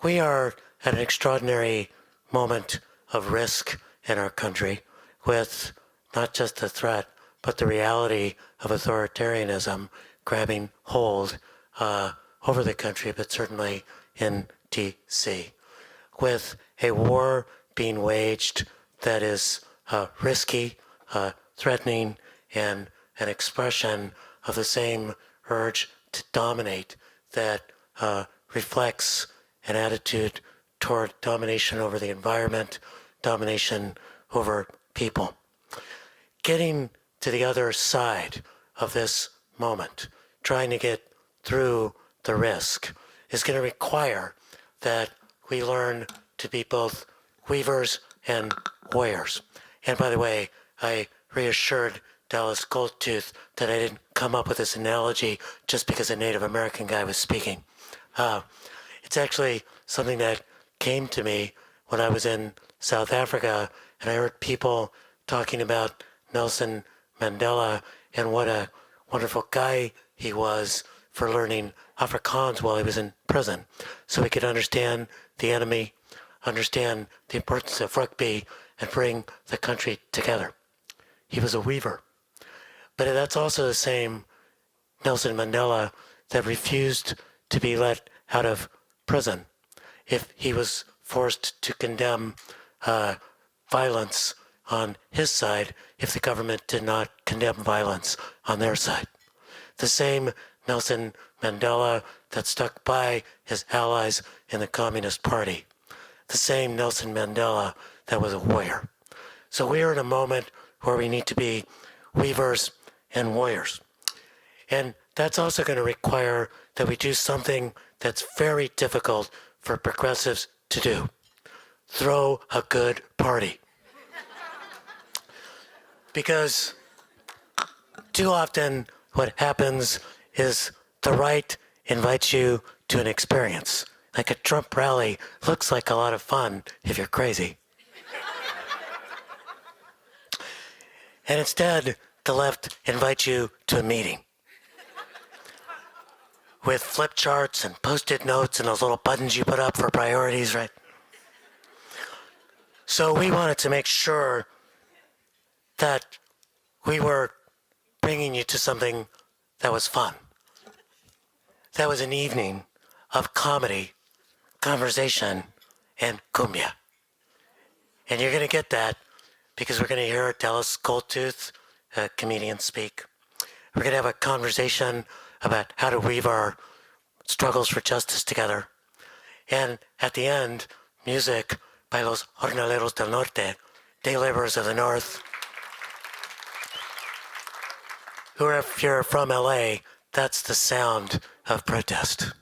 We are at an extraordinary moment of risk in our country with not just the threat, but the reality of authoritarianism grabbing hold over the country, but certainly in D.C., with a war being waged that is risky, threatening, and an expression of the same urge to dominate that reflects an attitude toward domination over the environment, domination over people. Getting to the other side of this moment, trying to get through the risk, is going to require that we learn to be both weavers and warriors. And by the way, I reassured Dallas Goldtooth that I didn't come up with this analogy just because a Native American guy was speaking. It's actually something that came to me when I was in South Africa, and I heard people talking about Nelson Mandela and what a wonderful guy he was for learning Afrikaans while he was in prison, so he could understand the enemy, understand the importance of rugby, and bring the country together. He was a weaver. But that's also the same Nelson Mandela that refused to be let out of prison if he was forced to condemn violence on his side if the government did not condemn violence on their side. The same Nelson Mandela that stuck by his allies in the Communist Party. The same Nelson Mandela that was a warrior. So we are in a moment where we need to be weavers and warriors. And that's also going to require that we do something that's very difficult for progressives to do. Throw a good party. Because too often what happens is the right invites you to an experience. Like a Trump rally looks like a lot of fun if you're crazy. And instead, the left invites you to a meeting with flip charts and Post-it notes and those little buttons you put up for priorities, right? So we wanted to make sure that we were bringing you to something that was fun. That was an evening of comedy, conversation, and cumbia. And you're going to get that because we're going to hear Dallas Goldtooth, a comedian, speak. We're going to have a conversation about how to weave our struggles for justice together. And at the end, music by Los Jornaleros del Norte, day laborers of the North, who, if you're from LA, that's the sound of protest.